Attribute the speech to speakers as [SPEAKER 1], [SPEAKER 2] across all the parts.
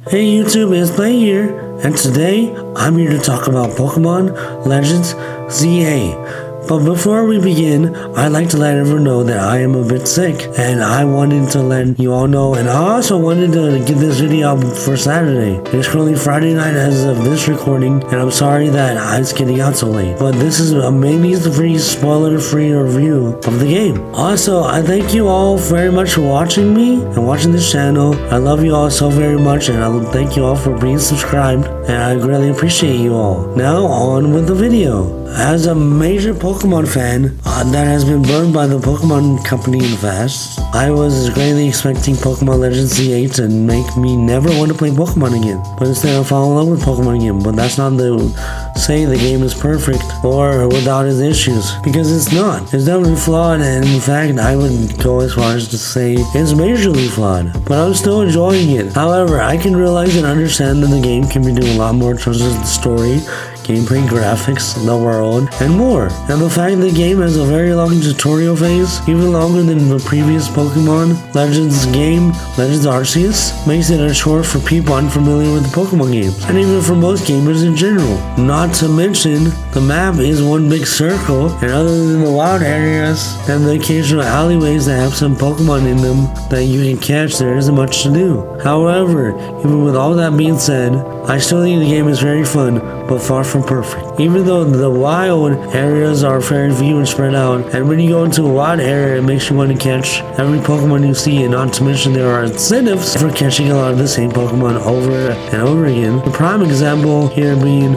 [SPEAKER 1] Hey YouTube, it's Play here, and today I'm here to talk about Pokemon Legends ZA. But before we begin, I'd like to let everyone know that I am a bit sick, and I wanted to let you all know, and I also wanted to get this video out for Saturday. It's currently Friday night as of this recording, and I'm sorry that it's getting out so late. But this is a mainly free, spoiler-free review of the game. Also, I thank you all very much for watching me and watching this channel. I love you all so very much, and I thank you all for being subscribed, and I greatly appreciate you all. Now, on with the video. As a major Pokemon fan that has been burned by the Pokemon company in the past, I was greatly expecting Pokemon Legends Z8 to make me never want to play Pokemon again. But instead I fell in love with Pokemon again. But that's not to say the game is perfect or without its issues, because it's not. It's definitely flawed, and in fact I would go as far as to say it's majorly flawed. But I'm still enjoying it. However, I can realize and understand that the game can be doing a lot more in terms of the story, gameplay, graphics, the world, and more. And the fact the game has a very long tutorial phase, even longer than the previous Pokemon Legends game, Legends Arceus, makes it a chore for people unfamiliar with the Pokemon games, and even for most gamers in general. Not to mention, the map is one big circle, and other than the wild areas and the occasional alleyways that have some Pokemon in them that you can catch, there isn't much to do. However, even with all that being said, I still think the game is very fun, but far from perfect. Even though the wild areas are very few and spread out, and when you go into a wild area, it makes you want to catch every Pokemon you see, and not to mention there are incentives for catching a lot of the same Pokemon over and over again. The prime example here being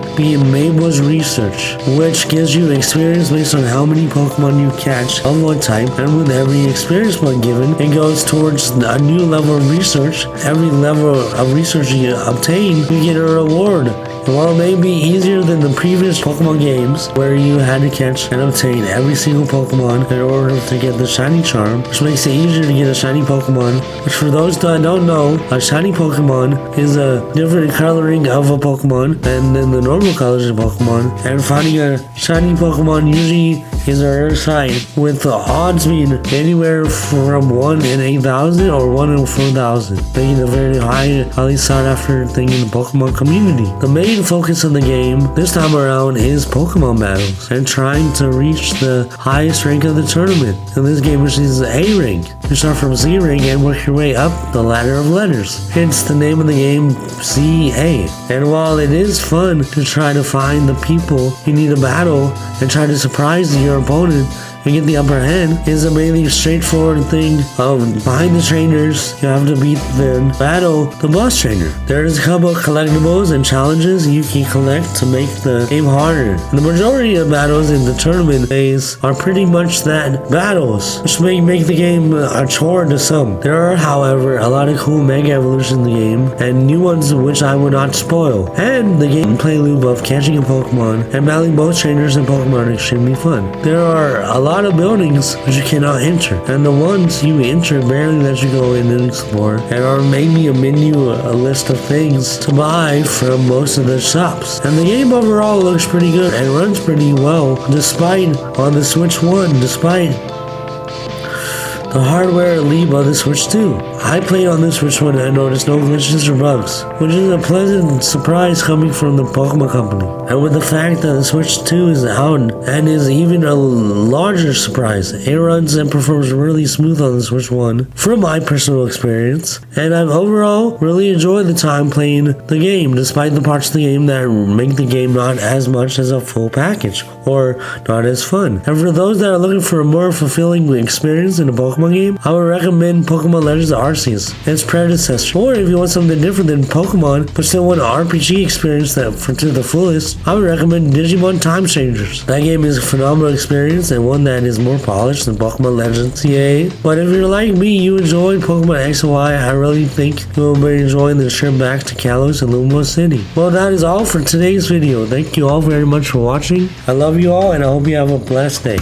[SPEAKER 1] Mabel's Research, which gives you experience based on how many Pokemon you catch of what type, and with every experience point given, it goes towards a new level of research. Every level of research you obtain, you get a reward. And while it may be easier than the previous Pokemon games, where you had to catch and obtain every single Pokemon in order to get the shiny charm, which makes it easier to get a shiny Pokemon, which for those that don't know, a shiny Pokemon is a different coloring of a Pokemon than the normal colors of Pokemon, and finding a shiny Pokemon usually is a rare sight, with the odds being anywhere from 1 in 8,000 or 1 in 4,000, making it a very highly sought after thing in the Pokemon community. The main focus of the game this time around is Pokemon battles and trying to reach the highest rank of the tournament. In this game, which is the A rank, you start from Z rank and work your way up the ladder of letters. Hence the name of the game, ZA. And while it is fun to try to find the people you need to battle and try to surprise your opponent and get the upper hand, is a mainly straightforward thing of behind the trainers, you have to beat then battle the boss trainer. There's a couple of collectibles and challenges you can collect to make the game harder. And the majority of battles in the tournament phase are pretty much that, battles, which may make the game a chore to some. There are, however, a lot of cool Mega Evolutions in the game, and new ones which I would not spoil. And the gameplay loop of catching a Pokemon and battling both trainers and Pokemon are extremely fun. There are a lot of buildings which you cannot enter, and the ones you enter barely let you go in and explore, and are maybe a list of things to buy from most of the shops. And the game overall looks pretty good and runs pretty well, despite on the Switch 1, despite the hardware leap of the Switch 2. I played on the Switch 1 and noticed no glitches or bugs, which is a pleasant surprise coming from the Pokemon company. And with the fact that the Switch 2 is out and is even a larger surprise, it runs and performs really smooth on the Switch 1 from my personal experience, and I've overall really enjoyed the time playing the game, despite the parts of the game that make the game not as much as a full package or not as fun. And for those that are looking for a more fulfilling experience in a Pokemon game, I would recommend Pokemon Legends Arceus, its predecessor. Or if you want something different than Pokemon but still want an RPG experience that to the fullest, I would recommend Digimon Time Changers. That game is a phenomenal experience and one that is more polished than Pokemon Legends ZA. But if you're like me, you enjoyed Pokemon X and Y, I really think you will be enjoying the trip back to Kalos and Lumos City. Well, that is all for today's video. Thank you all very much for watching. I love you all, and I hope you have a blessed day.